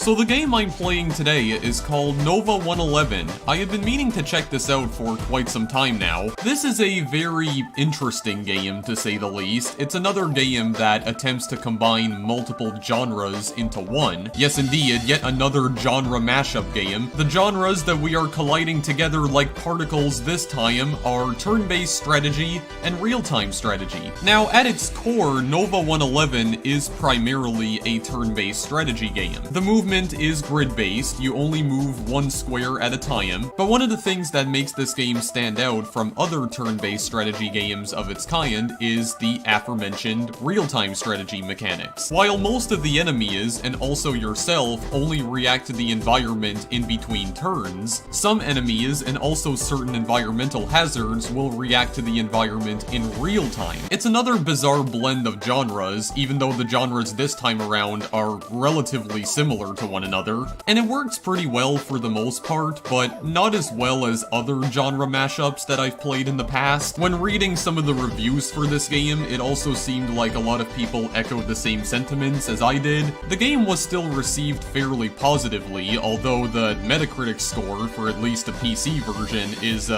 So the game I'm playing today is called Nova-111. I have been meaning to check this out for quite some time now. This is a very interesting game, to say the least. It's another game that attempts to combine multiple genres into one. Yes indeed, yet another genre mashup game. The genres that we are colliding together like particles this time are turn-based strategy and real-time strategy. Now, at its core, Nova-111 is primarily a turn-based strategy game. The movement is grid-based, you only move one square at a time, but one of the things that makes this game stand out from other turn-based strategy games of its kind is the aforementioned real-time strategy mechanics. While most of the enemies, and also yourself, only react to the environment in between turns, some enemies and also certain environmental hazards will react to the environment in real time. It's another bizarre blend of genres, even though the genres this time around are relatively similar to one another, and it works pretty well for the most part, but not as well as other genre mashups that I've played in the past. When reading some of the reviews for this game, it also seemed like a lot of people echoed the same sentiments as I did. The game was still received fairly positively, although the Metacritic score for at least the PC version is,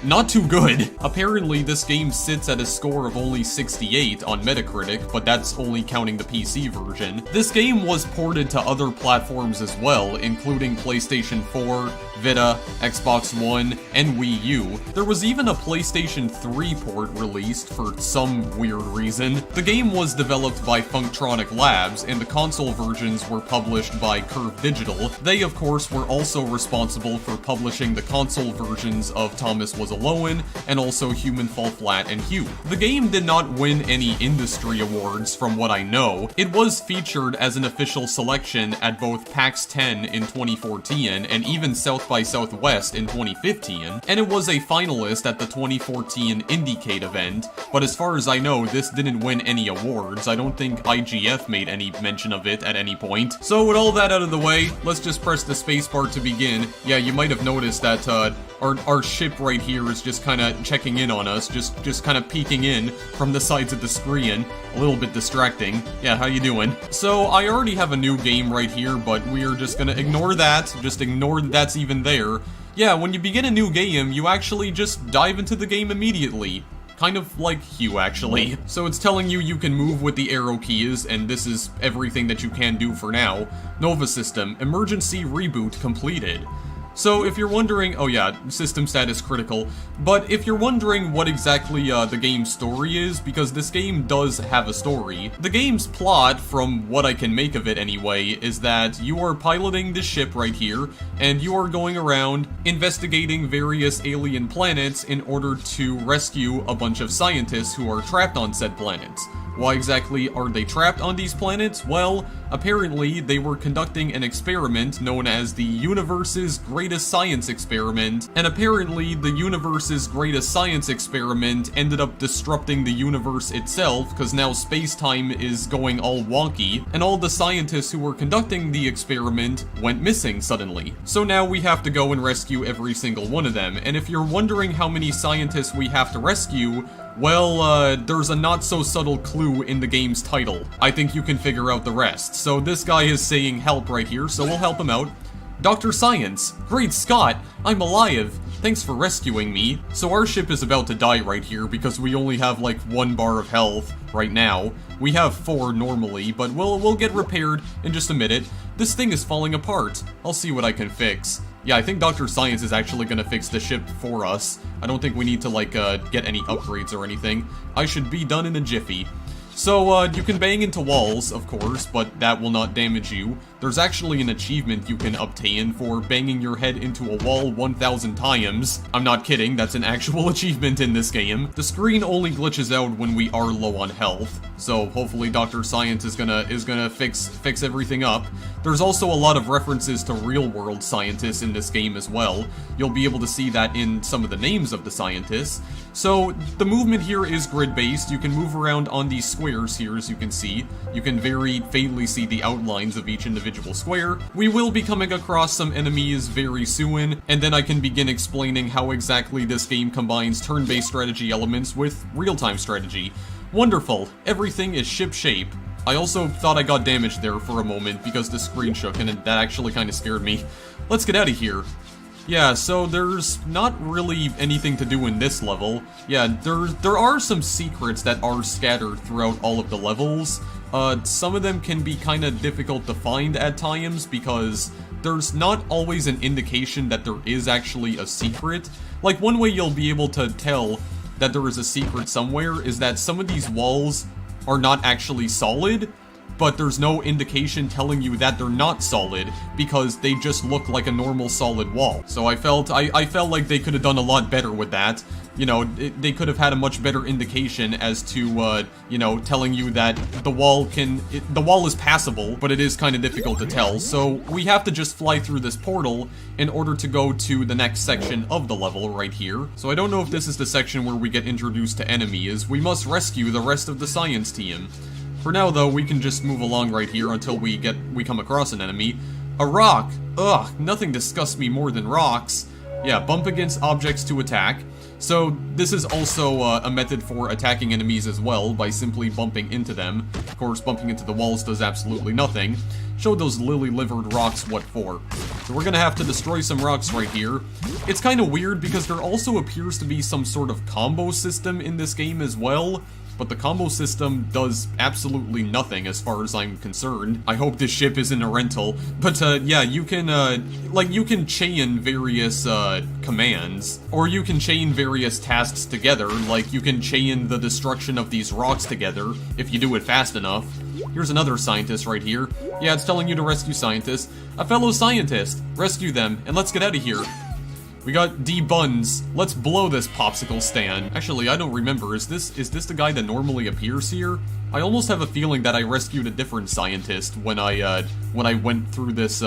not too good. Apparently, this game sits at a score of only 68 on Metacritic, but that's only counting the PC version. This game was ported to other platforms as well, including PlayStation 4, Vita, Xbox One, and Wii U. There was even a PlayStation 3 port released for some weird reason. The game was developed by Funktronic Labs, and the console versions were published by Curve Digital. They, of course, were also responsible for publishing the console versions of Thomas Was Alone, and also Human Fall Flat and Hue. The game did not win any industry awards from what I know. It was featured as an official selection at both PAX 10 in 2014 and even South by Southwest in 2015, and it was a finalist at the 2014 Indiecade event, but as far as I know, this didn't win any awards. I don't think IGF made any mention of it at any point. So with all that out of the way, let's just press the spacebar to begin. Yeah, you might have noticed that our ship right here is just kind of checking in on us, just kind of peeking in from the sides of the screen. A little bit distracting. Yeah, how you doing? So, I already have a new game right here, but we're just gonna ignore that, just ignore that's even there. Yeah, when you begin a new game, you actually just dive into the game immediately. Kind of like Hue, actually. So it's telling you can move with the arrow keys, and this is everything that you can do for now. Nova System, emergency reboot completed. So if you're wondering, oh yeah, system status critical, but if you're wondering what exactly the game's story is, because this game does have a story, the game's plot, from what I can make of it anyway, is that you are piloting this ship right here, and you are going around investigating various alien planets in order to rescue a bunch of scientists who are trapped on said planets. Why exactly are they trapped on these planets? Well, apparently they were conducting an experiment known as the universe's greatest science experiment, and apparently the universe's greatest science experiment ended up disrupting the universe itself, because now space-time is going all wonky, and all the scientists who were conducting the experiment went missing suddenly. So now we have to go and rescue every single one of them, and if you're wondering how many scientists we have to rescue, well, there's a not-so-subtle clue in the game's title. I think you can figure out the rest. So this guy is saying help right here, so we'll help him out. Dr. Science! Great Scott! I'm alive! Thanks for rescuing me. So our ship is about to die right here because we only have like 1 bar of health right now. We have 4 normally, but we'll get repaired in just a minute. This thing is falling apart. I'll see what I can fix. Yeah, I think Dr. Science is actually gonna fix the ship for us. I don't think we need to, like, get any upgrades or anything. I should be done in a jiffy. So, you can bang into walls, of course, but that will not damage you. There's actually an achievement you can obtain for banging your head into a wall 1,000 times. I'm not kidding, that's an actual achievement in this game. The screen only glitches out when we are low on health, so hopefully Dr. Science is gonna fix everything up. There's also a lot of references to real-world scientists in this game as well. You'll be able to see that in some of the names of the scientists. So, the movement here is grid-based. You can move around on these squares here, as you can see. You can very faintly see the outlines of each individual square. We will be coming across some enemies very soon, and then I can begin explaining how exactly this game combines turn-based strategy elements with real-time strategy. Wonderful. Everything is ship-shape. I also thought I got damaged there for a moment because the screen shook, and that actually kind of scared me. Let's get out of here. Yeah, so there's not really anything to do in this level. Yeah, there are some secrets that are scattered throughout all of the levels. Some of them can be kind of difficult to find at times because there's not always an indication that there is actually a secret. Like, one way you'll be able to tell that there is a secret somewhere is that some of these walls are not actually solid, but there's no indication telling you that they're not solid because they just look like a normal solid wall. So I felt like they could have done a lot better with that. You know, they could have had a much better indication as to, you know, telling you that the wall is passable, but it is kind of difficult to tell. So we have to just fly through this portal in order to go to the next section of the level right here. So I don't know if this is the section where we get introduced to enemies. We must rescue the rest of the science team. For now, though, we can just move along right here until we come across an enemy. A rock! Ugh, nothing disgusts me more than rocks. Yeah, bump against objects to attack. So this is also a method for attacking enemies as well, by simply bumping into them. Of course, bumping into the walls does absolutely nothing. Show those lily-livered rocks what for. So we're gonna have to destroy some rocks right here. It's kind of weird because there also appears to be some sort of combo system in this game as well. But the combo system does absolutely nothing as far as I'm concerned. I hope this ship isn't a rental. But, yeah, you can, you can chain various, commands. Or you can chain various tasks together, like you can chain the destruction of these rocks together, if you do it fast enough. Here's another scientist right here. Yeah, it's telling you to rescue scientists. A fellow scientist! Rescue them, and let's get out of here. We got D-Buns. Let's blow this popsicle stand. Actually, I don't remember. Is this the guy that normally appears here? I almost have a feeling that I rescued a different scientist when I went through this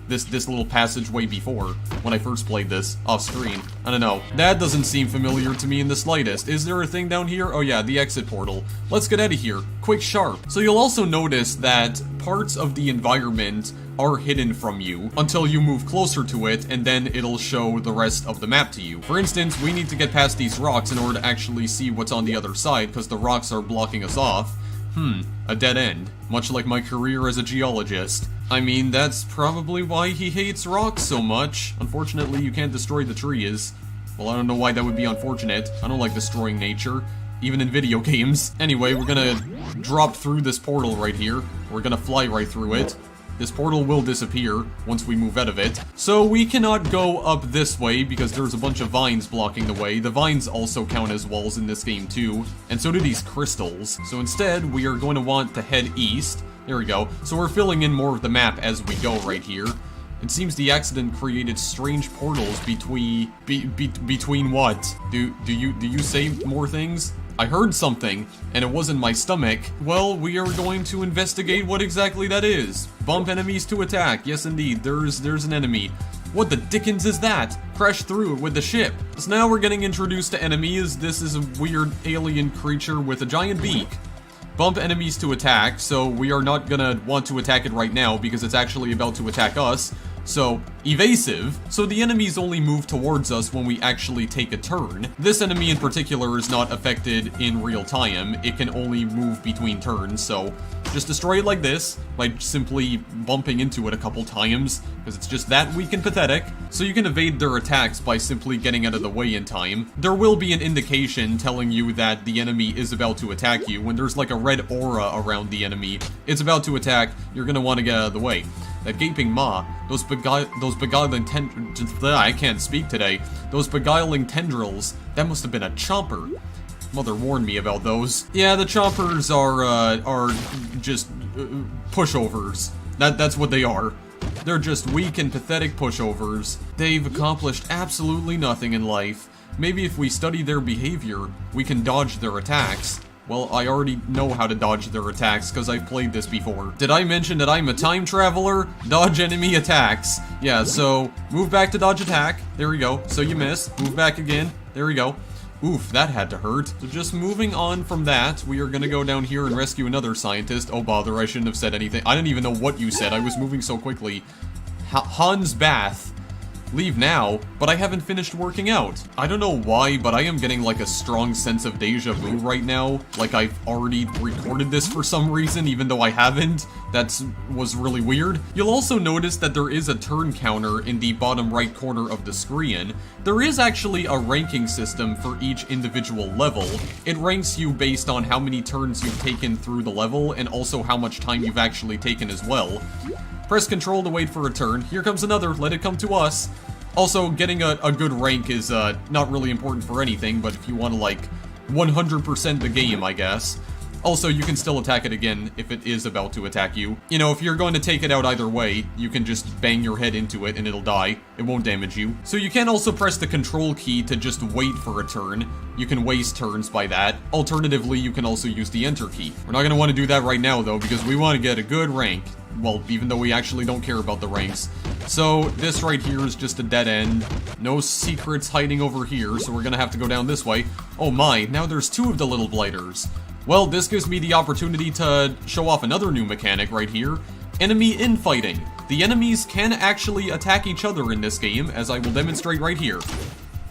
this little passageway before, when I first played this off-screen. I don't know. That doesn't seem familiar to me in the slightest. Is there a thing down here? Oh yeah, the exit portal. Let's get out of here. Quick, sharp. So you'll also notice that parts of the environment are hidden from you until you move closer to it, and then it'll show the rest of the map to you. For instance, we need to get past these rocks in order to actually see what's on the other side, because the rocks are blocking us off. A dead end. Much like my career as a geologist. I mean, that's probably why he hates rocks so much. Unfortunately, you can't destroy the trees. Well, I don't know why that would be unfortunate. I don't like destroying nature, even in video games. Anyway, we're gonna drop through this portal right here. We're gonna fly right through it. This portal will disappear once we move out of it. So we cannot go up this way because there's a bunch of vines blocking the way. The vines also count as walls in this game too, and so do these crystals. So instead, we are going to want to head east. There we go. So we're filling in more of the map as we go right here. It seems the accident created strange portals between what? Do you say more things? I heard something, and it wasn't my stomach. Well, we are going to investigate what exactly that is. Bump enemies to attack. Yes, indeed, there's an enemy. What the dickens is that? Crash through it with the ship. So now we're getting introduced to enemies. This is a weird alien creature with a giant beak. Bump enemies to attack, so we are not gonna want to attack it right now because it's actually about to attack us. So, evasive. So the enemies only move towards us when we actually take a turn. This enemy in particular is not affected in real time. It can only move between turns, so just destroy it like this by simply bumping into it a couple times, because it's just that weak and pathetic. So you can evade their attacks by simply getting out of the way in time. There will be an indication telling you that the enemy is about to attack you. When there's like a red aura around the enemy, it's about to attack, you're gonna want to get out of the way. That gaping maw, those beguiling I can't speak today. Those beguiling tendrils, that must have been a chomper. Mother warned me about those. Yeah, the chompers are just pushovers. That's what they are. They're just weak and pathetic pushovers. They've accomplished absolutely nothing in life. Maybe if we study their behavior, we can dodge their attacks. Well, I already know how to dodge their attacks because I've played this before. Did I mention that I'm a time traveler? Dodge enemy attacks. Yeah, so move back to dodge attack. There we go. So you miss. Move back again. There we go. Oof, that had to hurt. So just moving on from that, we are gonna go down here and rescue another scientist. Oh bother, I shouldn't have said anything. I didn't even know what you said. I was moving so quickly. Hans Bath. leave now, but I haven't finished working out. I don't know why, but I am getting like a strong sense of deja vu right now. Like I've already recorded this for some reason, even though I haven't. That was really weird. You'll also notice that there is a turn counter in the bottom right corner of the screen. There is actually a ranking system for each individual level. It ranks you based on how many turns you've taken through the level, and also how much time you've actually taken as well. Press control to wait for a turn. Here comes another, let it come to us. Also, getting a good rank is not really important for anything, but if you want to like 100% the game, I guess. Also, you can still attack it again if it is about to attack you. You know, if you're going to take it out either way, you can just bang your head into it and it'll die. It won't damage you. So you can also press the control key to just wait for a turn. You can waste turns by that. Alternatively, you can also use the enter key. We're not going to want to do that right now though, because we want to get a good rank. Well, even though we actually don't care about the ranks. So, this right here is just a dead end. No secrets hiding over here, so we're gonna have to go down this way. Oh my, now there's two of the little blighters. Well, this gives me the opportunity to show off another new mechanic right here. Enemy infighting. The enemies can actually attack each other in this game, as I will demonstrate right here.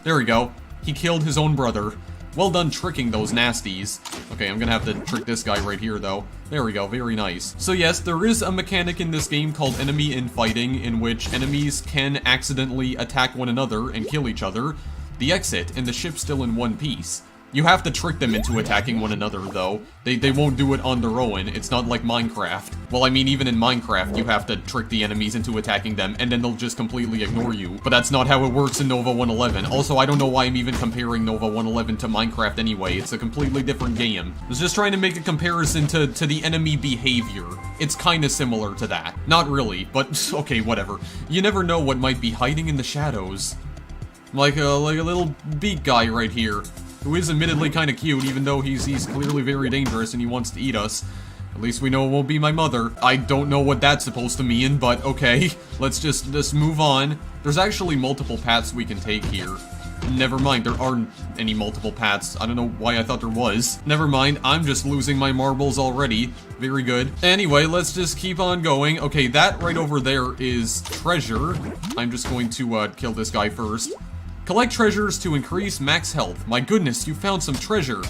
There we go. He killed his own brother. Well done tricking those nasties. Okay, I'm gonna have to trick this guy right here, though. There we go, very nice. So yes, there is a mechanic in this game called enemy infighting, in which enemies can accidentally attack one another and kill each other. The exit, and the ship's still in one piece. You have to trick them into attacking one another, though. They won't do it on their own. It's not like Minecraft. Well, I mean, even in Minecraft, you have to trick the enemies into attacking them, and then they'll just completely ignore you. But that's not how it works in Nova-111. Also, I don't know why I'm even comparing Nova-111 to Minecraft anyway. It's a completely different game. I was just trying to make a comparison to the enemy behavior. It's kinda similar to that. Not really, but okay, whatever. You never know what might be hiding in the shadows. Like a little beak guy right here, who is admittedly kind of cute, even though he's clearly very dangerous and he wants to eat us. At least we know it won't be my mother. I don't know what that's supposed to mean, but okay. Let's just move on. There's actually multiple paths we can take here. Never mind, there aren't any multiple paths. I don't know why I thought there was. Never mind, I'm just losing my marbles already. Very good. Anyway, let's just keep on going. Okay, that right over there is treasure. I'm just going to kill this guy first. Collect treasures to increase max health. My goodness, you found some treasure.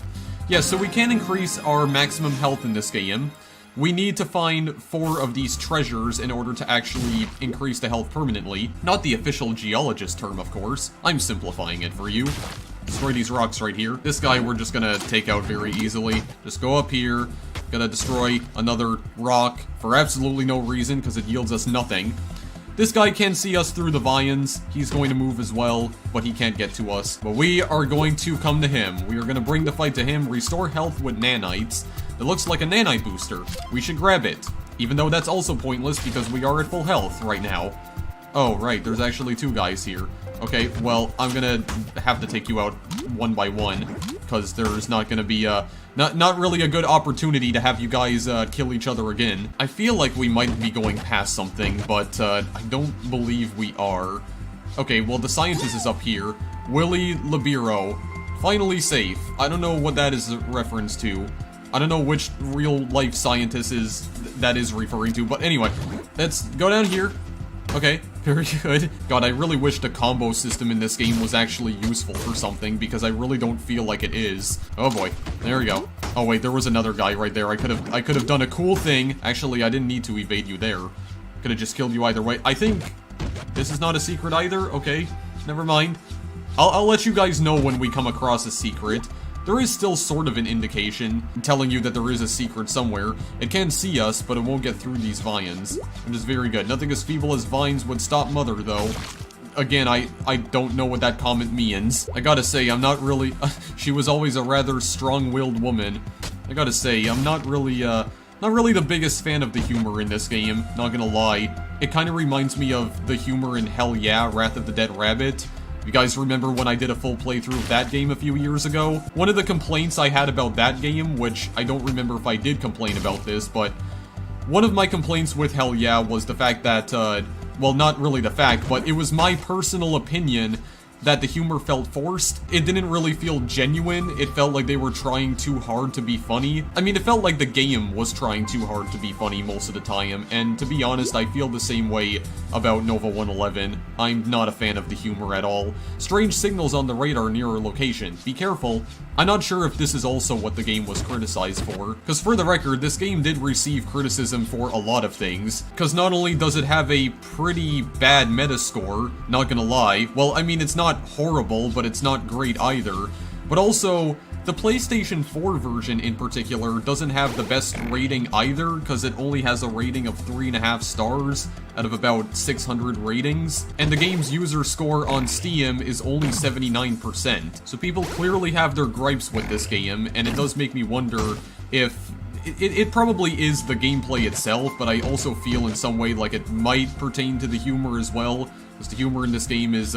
Yeah, so we can increase our maximum health in this game. We need to find 4 of these treasures in order to actually increase the health permanently. Not the official geologist term, of course. I'm simplifying it for you. Destroy these rocks right here. This guy we're just gonna take out very easily. Just go up here. Gonna destroy another rock for absolutely no reason, because it yields us nothing. This guy can see us through the vines. He's going to move as well, but he can't get to us. But we are going to come to him. We are going to bring the fight to him. Restore health with nanites. It looks like a nanite booster. We should grab it. Even though that's also pointless because we are at full health right now. Oh, right. There's actually 2 guys here. Okay, well, I'm gonna have to take you out one by one, because there's not gonna be, not really a good opportunity to have you guys, kill each other again. I feel like we might be going past something, but, I don't believe we are. Okay, well, the scientist is up here. Willie Libero. Finally safe. I don't know what that is a reference to. I don't know which real-life scientist that is referring to, but anyway, let's go down here. Okay, very good. God, I really wish the combo system in this game was actually useful for something, because I really don't feel like it is. Oh boy, there we go. Oh wait, there was another guy right there. I could have done a cool thing. Actually, I didn't need to evade you there. Could have just killed you either way. I think this is not a secret either. Okay, never mind. I'll let you guys know when we come across a secret. There is still sort of an indication telling you that there is a secret somewhere. It can see us, but it won't get through these vines. Which is very good. Nothing as feeble as vines would stop Mother, though. Again, I don't know what that comment means. I gotta say, I'm not really... she was always a rather strong-willed woman. I gotta say, I'm not really the biggest fan of the humor in this game, not gonna lie. It kinda reminds me of the humor in Hell Yeah, Wrath of the Dead Rabbit. You guys remember when I did a full playthrough of that game a few years ago? One of the complaints I had about that game, which I don't remember if I did complain about this, but one of my complaints with Hell Yeah was the fact that, well, not really the fact, but it was my personal opinion that the humor felt forced. It didn't really feel genuine. It felt like they were trying too hard to be funny. I mean, it felt like the game was trying too hard to be funny most of the time, and to be honest, I feel the same way about Nova-111. I'm not a fan of the humor at all. Strange signals on the radar near our location. Be careful. I'm not sure if this is also what the game was criticized for, because for the record, this game did receive criticism for a lot of things, because not only does it have a pretty bad metascore, not gonna lie, well, I mean, it's not horrible, but it's not great either, but also, the PlayStation 4 version in particular doesn't have the best rating either, because it only has a rating of 3.5 stars out of about 600 ratings, and the game's user score on Steam is only 79%. So people clearly have their gripes with this game, and it does make me wonder if it probably is the gameplay itself, but I also feel in some way like it might pertain to the humor as well, because the humor in this game is,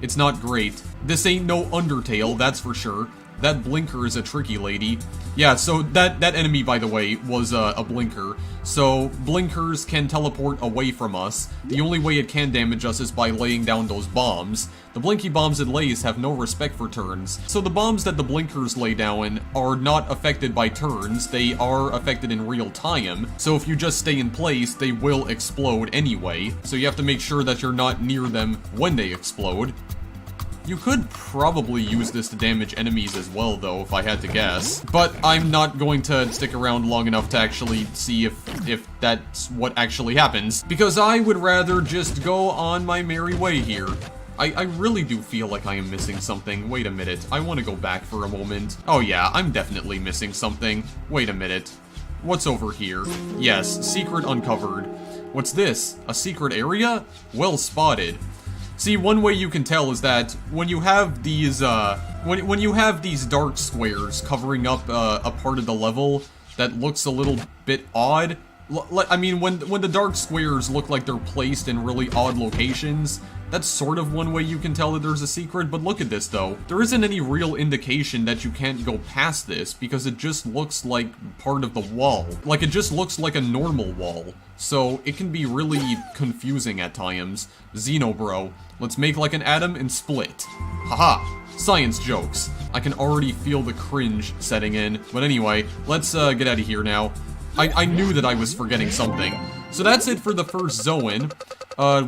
it's not great. This ain't no Undertale, that's for sure. That blinker is a tricky lady. Yeah, so that enemy, by the way, was a blinker. So, blinkers can teleport away from us. The only way it can damage us is by laying down those bombs. The blinky bombs it lays have no respect for turns. So the bombs that the blinkers lay down are not affected by turns, they are affected in real time. So if you just stay in place, they will explode anyway. So you have to make sure that you're not near them when they explode. You could probably use this to damage enemies as well, though, if I had to guess. But I'm not going to stick around long enough to actually see if that's what actually happens, because I would rather just go on my merry way here. I really do feel like I am missing something. Wait a minute, I want to go back for a moment. Oh yeah, I'm definitely missing something. Wait a minute. What's over here? Yes, secret uncovered. What's this? A secret area? Well spotted. See, one way you can tell is that when you have these, when you have these dark squares covering up a part of the level that looks a little bit odd, I mean, when the dark squares look like they're placed in really odd locations, that's sort of one way you can tell that there's a secret, but look at this though. There isn't any real indication that you can't go past this, because it just looks like part of the wall. Like, it just looks like a normal wall. So, it can be really confusing at times. Xenobro, let's make like an atom and split. Haha, science jokes. I can already feel the cringe setting in. But anyway, let's get out of here now. I knew that I was forgetting something. So that's it for the first zone.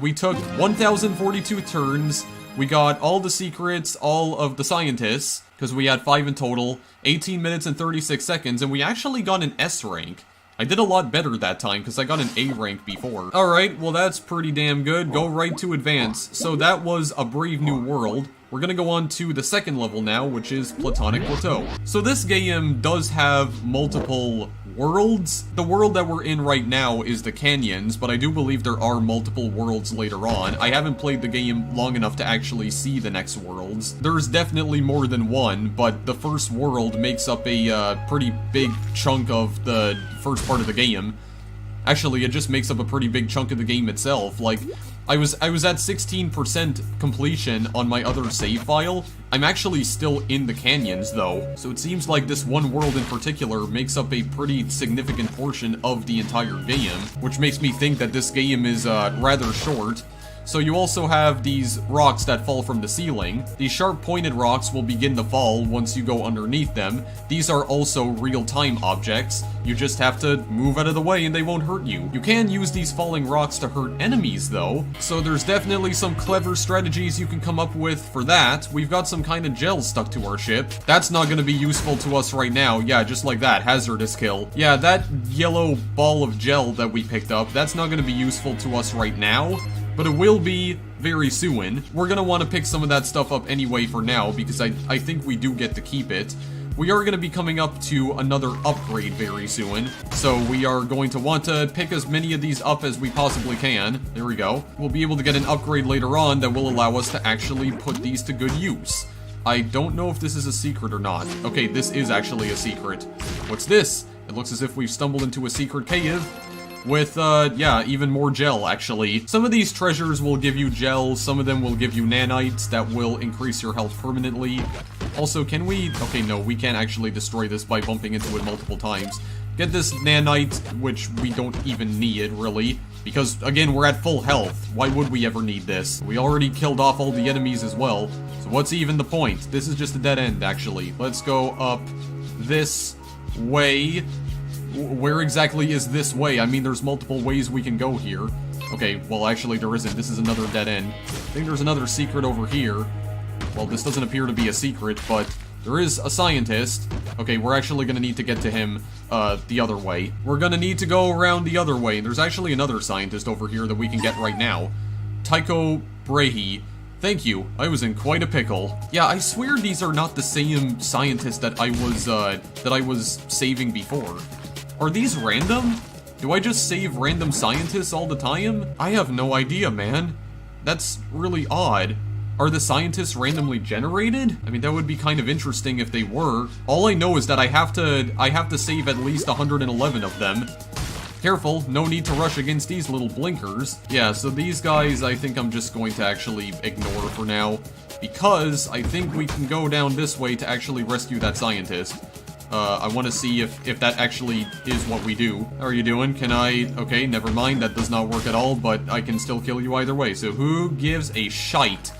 We took 1,042 turns. We got all the secrets, all of the scientists, because we had 5 in total, 18 minutes and 36 seconds, and we actually got an S rank. I did a lot better that time, because I got an A rank before. Alright, well that's pretty damn good. Go right to advance. So that was A Brave New World. We're gonna go on to the second level now, which is Platonic Plateau. So this game does have multiple worlds. The world that we're in right now is the canyons, but I do believe there are multiple worlds later on. I haven't played the game long enough to actually see the next worlds. There's definitely more than one, but the first world makes up a pretty big chunk of the first part of the game. Actually, it just makes up a pretty big chunk of the game itself. Like, I was at 16% completion on my other save file. I'm actually still in the canyons, though. So it seems like this one world in particular makes up a pretty significant portion of the entire game, which makes me think that this game is rather short. So you also have these rocks that fall from the ceiling. These sharp-pointed rocks will begin to fall once you go underneath them. These are also real-time objects. You just have to move out of the way and they won't hurt you. You can use these falling rocks to hurt enemies, though. So there's definitely some clever strategies you can come up with for that. We've got some kind of gel stuck to our ship. That's not going to be useful to us right now. Yeah, just like that. Hazardous kill. Yeah, that yellow ball of gel that we picked up, that's not going to be useful to us right now. But it will be very soon. We're gonna want to pick some of that stuff up anyway for now, because I think we do get to keep it. We are gonna be coming up to another upgrade very soon, so we are going to want to pick as many of these up as we possibly can. There we go. We'll be able to get an upgrade later on that will allow us to actually put these to good use. I don't know if this is a secret or not. Okay, this is actually a secret. What's this? It looks as if we've stumbled into a secret cave. With, yeah, even more gel, actually. Some of these treasures will give you gel, some of them will give you nanites that will increase your health permanently. Also, can we... Okay, no, we can't actually destroy this by bumping into it multiple times. Get this nanite, which we don't even need, really. Because, again, we're at full health. Why would we ever need this? We already killed off all the enemies as well. So what's even the point? This is just a dead end, actually. Let's go up this way. Where exactly is this way? I mean, there's multiple ways we can go here. Okay, well, actually, there isn't. This is another dead end. I think there's another secret over here. Well, this doesn't appear to be a secret, but there is a scientist. Okay, we're actually gonna need to get to him, the other way. We're gonna need to go around the other way. There's actually another scientist over here that we can get right now. Tycho Brahe. Thank you. I was in quite a pickle. Yeah, I swear these are not the same scientists that I was saving before. Are these random? Do I just save random scientists all the time? I have no idea, man. That's really odd. Are the scientists randomly generated? I mean, that would be kind of interesting if they were. All I know is that I have to save at least 111 of them. Careful, no need to rush against these little blinkers. Yeah, so these guys I think I'm just going to actually ignore for now, because I think we can go down this way to actually rescue that scientist. I want to see if that actually is what we do. How are you doing? Can I... Okay, never mind, that does not work at all, but I can still kill you either way, so who gives a shite?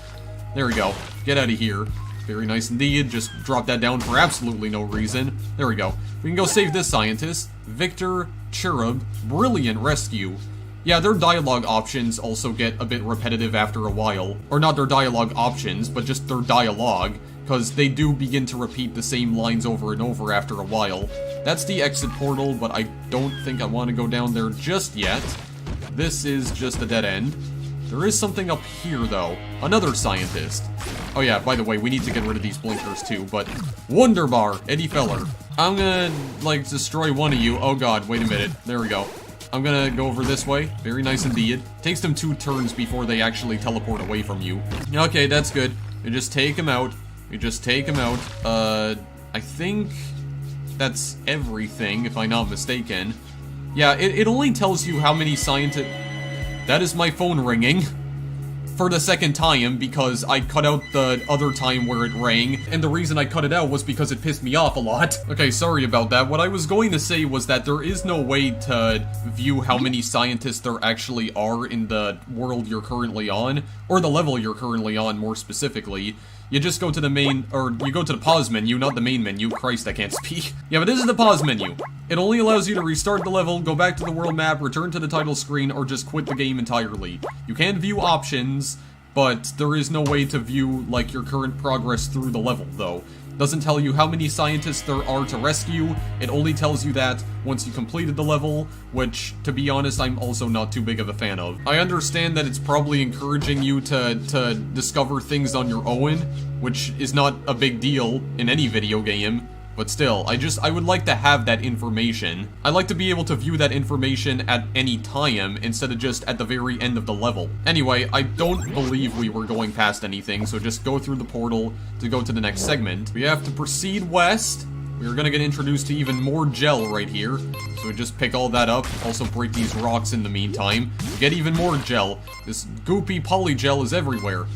There we go. Get out of here. Very nice indeed. Just drop that down for absolutely no reason. There we go. We can go save this scientist. Victor Cherub. Brilliant rescue. Yeah, their dialogue options also get a bit repetitive after a while. Or not their dialogue options, but just their dialogue. Because they do begin to repeat the same lines over and over after a while. That's the exit portal, but I don't think I want to go down there just yet. This is just a dead end. There is something up here, though. Another scientist. Oh yeah, by the way, we need to get rid of these blinkers too, but... Wunderbar, Eddie Feller. I'm gonna, like, destroy one of you. Oh god, wait a minute. There we go. I'm gonna go over this way. Very nice indeed. Takes them 2 turns before they actually teleport away from you. Okay, that's good. You just take him out. You just take him out. I think that's everything, if I'm not mistaken. Yeah, it only tells you how many scientists... That is my phone ringing. For the second time, because I cut out the other time where it rang, and the reason I cut it out was because it pissed me off a lot. Okay, sorry about that. What I was going to say was that there is no way to view how many scientists there actually are in the world you're currently on, or the level you're currently on, more specifically. You just go to the main, or you go to the pause menu, not the main menu. Christ, I can't speak. Yeah, but this is the pause menu. It only allows you to restart the level, go back to the world map, return to the title screen, or just quit the game entirely. You can view options, but there is no way to view, like, your current progress through the level, though. Doesn't tell you how many scientists there are to rescue, it only tells you that once you completed the level, which, to be honest, I'm also not too big of a fan of. I understand that it's probably encouraging you to discover things on your own, which is not a big deal in any video game, but still, I would like to have that information. I like to be able to view that information at any time, instead of just at the very end of the level. Anyway, I don't believe we were going past anything, so just go through the portal to go to the next segment. We have to proceed west. We're gonna get introduced to even more gel right here, so we just pick all that up, also break these rocks in the meantime. We get even more gel. This goopy polygel is everywhere.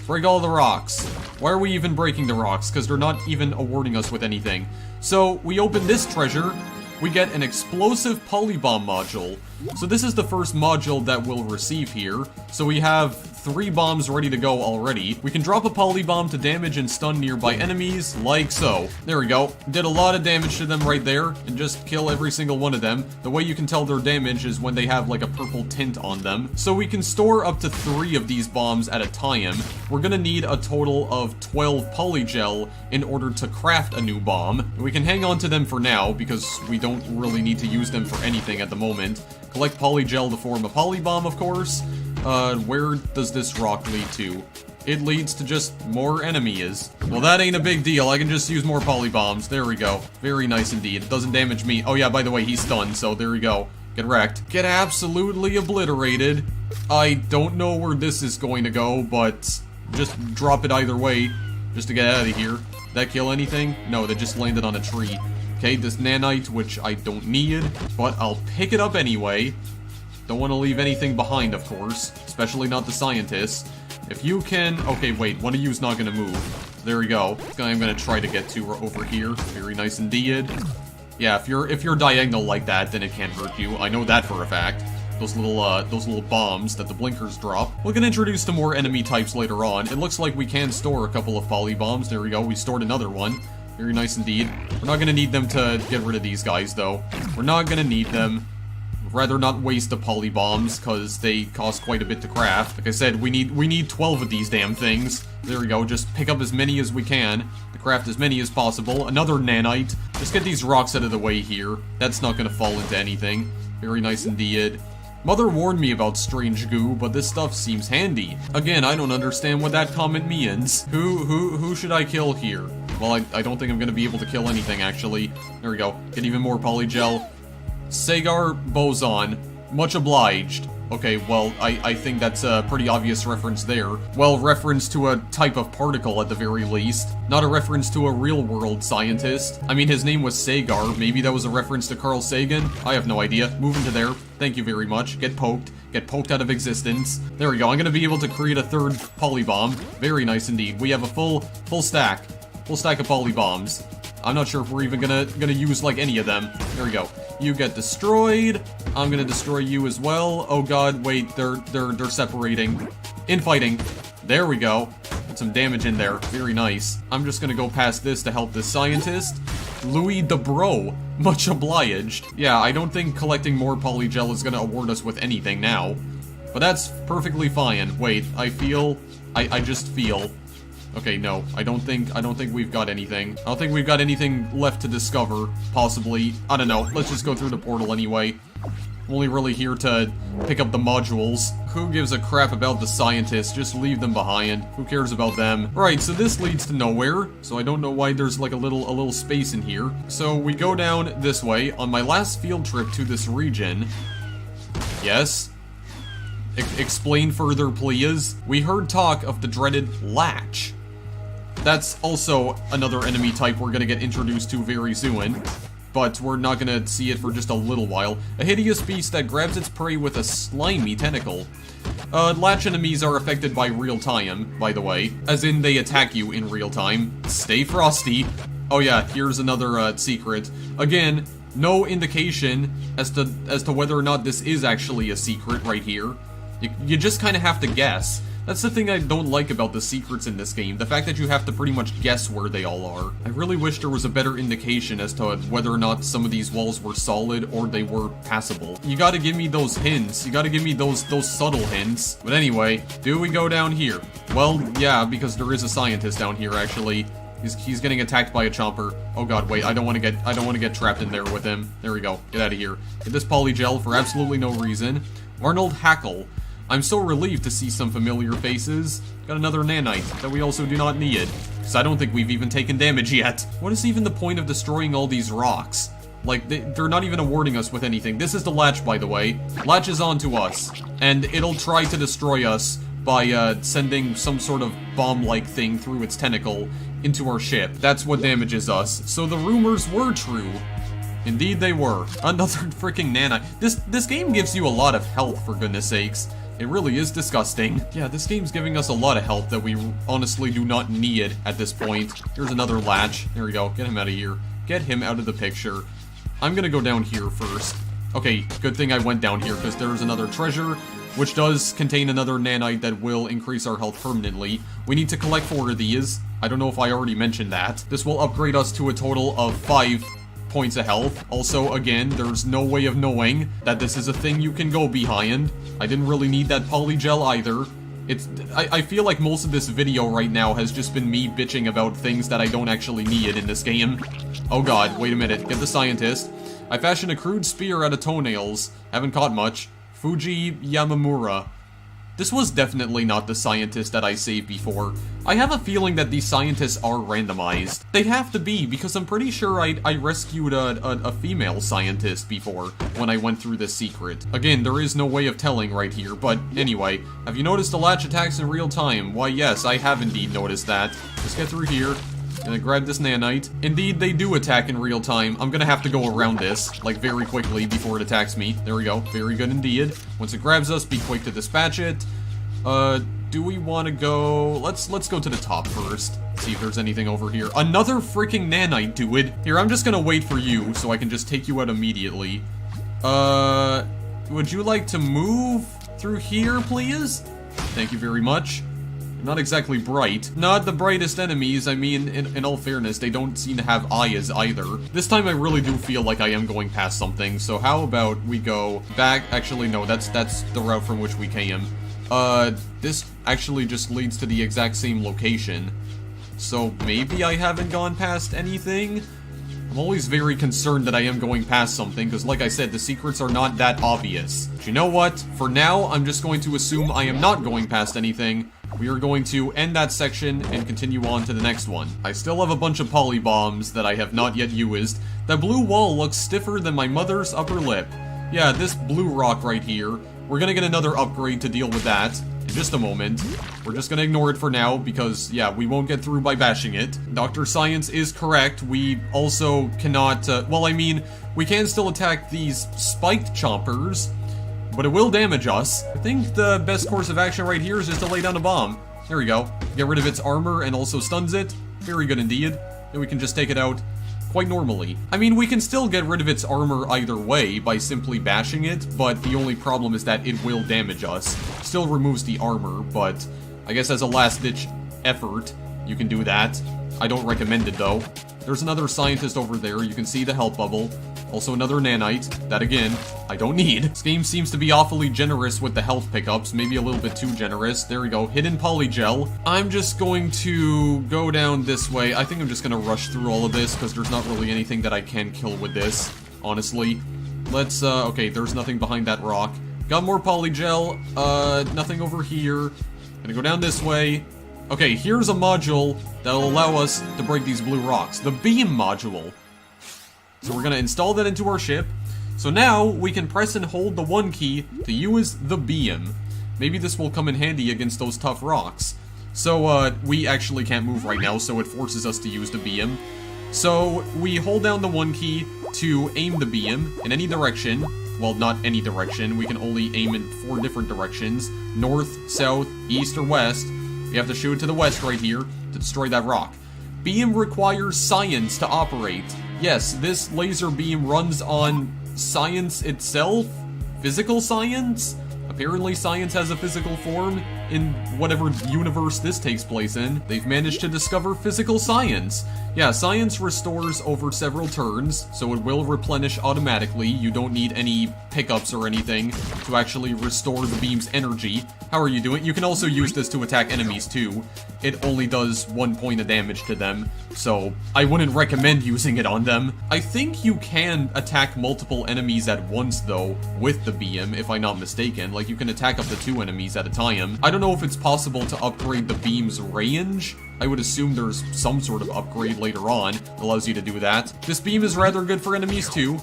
Break all the rocks. Why are we even breaking the rocks? Because they're not even awarding us with anything. So, we open this treasure, we get an explosive polybomb module. So this is the first module that we'll receive here. So we have 3 bombs ready to go already. We can drop a polybomb to damage and stun nearby enemies, like so. There we go. Did a lot of damage to them right there, and just kill every single one of them. The way you can tell their damage is when they have like a purple tint on them. So we can store up to 3 of these bombs at a time. We're gonna need a total of 12 polygel in order to craft a new bomb. We can hang on to them for now, because we don't really need to use them for anything at the moment. Collect polygel to form a polybomb, of course. Where does this rock lead to? It leads to just more enemies. Well, that ain't a big deal. I can just use more polybombs. There we go. Very nice indeed. It doesn't damage me. Oh yeah, by the way, he's stunned, so there we go. Get wrecked. Get absolutely obliterated. I don't know where this is going to go, but just drop it either way, just to get out of here. Did that kill anything? No, that just landed on a tree. Okay, this nanite, which I don't need, but I'll pick it up anyway. Don't want to leave anything behind, of course, especially not the scientists. If you can... Okay, wait, one of you's not going to move. There we go. I'm going to try to get to over here. Very nice indeed. Yeah, if you're diagonal like that, then it can't hurt you. I know that for a fact. those little bombs that the blinkers drop. We'll get introduced to more enemy types later on. It looks like we can store a couple of poly bombs. There we go, we stored another one. Very nice indeed. We're not gonna need them to get rid of these guys, though. We're not gonna need them. Rather not waste the poly bombs, because they cost quite a bit to craft. Like I said, we need 12 of these damn things. There we go, just pick up as many as we can, to craft as many as possible. Another nanite. Just get these rocks out of the way here. That's not gonna fall into anything. Very nice indeed. Mother warned me about strange goo, but this stuff seems handy. Again, I don't understand what that comment means. Who should I kill here? Well, I don't think I'm gonna be able to kill anything, actually. There we go. Get even more polygel. Sagar Boson. Much obliged. Okay, well, I think that's a pretty obvious reference there. Well, reference to a type of particle at the very least. Not a reference to a real-world scientist. I mean, his name was Sagar. Maybe that was a reference to Carl Sagan? I have no idea. Move into there. Thank you very much. Get poked. Get poked out of existence. There we go. I'm gonna be able to create a third polybomb. Very nice indeed. We have a full stack. Full stack of polybombs. I'm not sure if we're even gonna use, like, any of them. There we go. You get destroyed. I'm gonna destroy you as well. Oh god, wait, they're separating. Infighting. There we go. Get some damage in there. Very nice. I'm just gonna go past this to help this scientist. Louis DeBro. Much obliged. Yeah, I don't think collecting more polygel is gonna award us with anything now. But that's perfectly fine. Wait, I just feel... Okay, no, I don't think we've got anything. I don't think we've got anything left to discover, possibly. I don't know, let's just go through the portal anyway. I'm only really here to pick up the modules. Who gives a crap about the scientists? Just leave them behind. Who cares about them? Right, so this leads to nowhere, so I don't know why there's like a little space in here. So we go down this way. On my last field trip to this region... Yes? Explain further, please. We heard talk of the dreaded Latch. That's also another enemy type we're gonna get introduced to very soon, but we're not gonna see it for just a little while. A hideous beast that grabs its prey with a slimy tentacle. Latch enemies are affected by real time, by the way, as in they attack you in real time. Stay frosty. Oh yeah, here's another secret. Again, no indication as to whether or not this is actually a secret right here. You just kind of have to guess. That's the thing I don't like about the secrets in this game, the fact that you have to pretty much guess where they all are. I really wish there was a better indication as to whether or not some of these walls were solid or they were passable. You gotta give me those hints. You gotta give me those subtle hints. But anyway, do we go down here? Well, yeah, because there is a scientist down here, actually. He's getting attacked by a chomper. Oh god, wait, I don't want to get trapped in there with him. There we go. Get out of here. Get this polygel for absolutely no reason. Arnold Hackle. I'm so relieved to see some familiar faces. Got another nanite that we also do not need, because I don't think we've even taken damage yet. What is even the point of destroying all these rocks? Like, they're not even awarding us with anything. This is the Latch, by the way. Latch is on to us, and it'll try to destroy us by sending some sort of bomb-like thing through its tentacle into our ship. That's what damages us. So the rumors were true. Indeed they were. Another freaking nanite. This game gives you a lot of health, for goodness sakes. It really is disgusting. Yeah, this game's giving us a lot of health that we honestly do not need at this point. Here's another Latch. There we go. Get him out of here. Get him out of the picture. I'm gonna go down here first. Okay, good thing I went down here, because there's another treasure, which does contain another nanite that will increase our health permanently. We need to collect 4 of these. I don't know if I already mentioned that. This will upgrade us to a total of 5 points of health. Also, again, there's no way of knowing that this is a thing you can go behind. I didn't really need that polygel either. I feel like most of this video right now has just been me bitching about things that I don't actually need in this game. Oh god, wait a minute. Get the scientist. I fashioned a crude spear out of toenails. Haven't caught much. Fuji Yamamura. This was definitely not the scientist that I saved before. I have a feeling that these scientists are randomized. They have to be, because I'm pretty sure I rescued a female scientist before when I went through this secret. Again, there is no way of telling right here, but anyway. Have you noticed the Latch attacks in real time? Why yes, I have indeed noticed that. Let's get through here. Gonna grab this nanite. Indeed, they do attack in real time. I'm gonna have to go around this, like, very quickly before it attacks me. There we go. Very good indeed. Once it grabs us, be quick to dispatch it. Do we want to go... Let's go to the top first. See if there's anything over here. Another freaking nanite, dude. Here, I'm just gonna wait for you, so I can just take you out immediately. would you like to move through here, please? Thank you very much. Not exactly bright. Not the brightest enemies. I mean, in all fairness, they don't seem to have eyes either. This time I really do feel like I am going past something, so how about we go back? Actually, no, that's the route from which we came. This actually just leads to the exact same location. So maybe I haven't gone past anything? I'm always very concerned that I am going past something, because like I said, the secrets are not that obvious. But you know what? For now, I'm just going to assume I am not going past anything. We are going to end that section and continue on to the next one. I still have a bunch of polybombs that I have not yet used. That blue wall looks stiffer than my mother's upper lip. Yeah, this blue rock right here. We're gonna get another upgrade to deal with that in just a moment. We're just gonna ignore it for now because, yeah, we won't get through by bashing it. Dr. Science is correct. We also cannot, well, I mean, we can still attack these spiked chompers, but it will damage us. I think the best course of action right here is just to lay down a bomb. There we go. Get rid of its armor and also stuns it. Very good indeed. Then we can just take it out quite normally. I mean, we can still get rid of its armor either way by simply bashing it, but the only problem is that it will damage us. Still removes the armor, but I guess as a last-ditch effort, you can do that. I don't recommend it, though. There's another scientist over there. You can see the health bubble. Also another nanite. That, again, I don't need. This game seems to be awfully generous with the health pickups. Maybe a little bit too generous. There we go. Hidden polygel. I'm just going to go down this way. I think I'm just going to rush through all of this because there's not really anything that I can kill with this, honestly. Let's, okay, there's nothing behind that rock. Got more polygel. Nothing over here. Gonna go down this way. Okay, here's a module that'll allow us to break these blue rocks. The beam module. So we're gonna install that into our ship. So now we can press and hold the 1 key to use the beam. Maybe this will come in handy against those tough rocks. So we actually can't move right now, so it forces us to use the beam. So we hold down the 1 key to aim the beam in any direction. Well, not any direction. We can only aim in 4 different directions. North, south, east, or west. We have to shoot to the west right here to destroy that rock. Beam requires science to operate. Yes, this laser beam runs on science itself? Physical science? Apparently science has a physical form in whatever universe this takes place in. They've managed to discover physical science. Yeah, science restores over several turns, so it will replenish automatically. You don't need any pickups or anything to actually restore the beam's energy. How are you doing? You can also use this to attack enemies too. It only does 1 point of damage to them, so I wouldn't recommend using it on them. I think you can attack multiple enemies at once though, with the beam, if I'm not mistaken. Like, you can attack up to 2 enemies at a time. I don't know if it's possible to upgrade the beam's range. I would assume there's some sort of upgrade later on that allows you to do that. This beam is rather good for enemies too.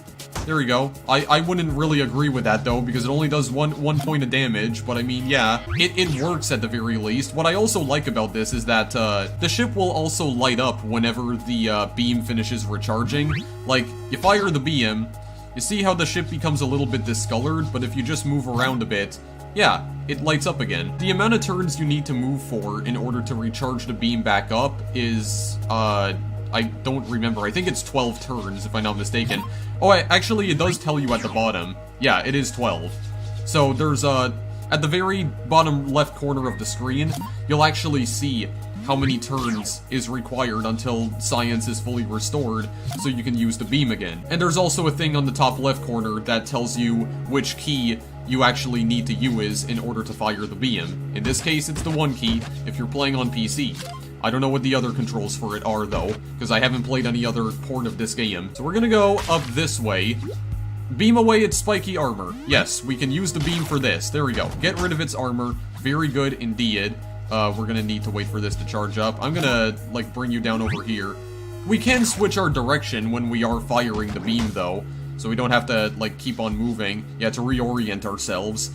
There we go. I wouldn't really agree with that though, because it only does one point of damage, but I mean, yeah, it works at the very least. What I also like about this is that the ship will also light up whenever the beam finishes recharging. Like, you fire the beam, you see how the ship becomes a little bit discolored, but if you just move around a bit, yeah, it lights up again. The amount of turns you need to move for in order to recharge the beam back up is, I don't remember. I think it's 12 turns, if I'm not mistaken. Oh, actually, it does tell you at the bottom. Yeah, it is 12. So there's, at the very bottom left corner of the screen, you'll actually see how many turns is required until science is fully restored, so you can use the beam again. And there's also a thing on the top left corner that tells you which key you actually need to use in order to fire the beam. In this case, it's the 1 key if you're playing on PC. I don't know what the other controls for it are, though, because I haven't played any other port of this game. So we're gonna go up this way. Beam away its spiky armor. Yes, we can use the beam for this. There we go. Get rid of its armor. Very good indeed. We're gonna need to wait for this to charge up. I'm gonna, like, bring you down over here. We can switch our direction when we are firing the beam, though, so we don't have to, like, keep on moving. Yeah, to reorient ourselves,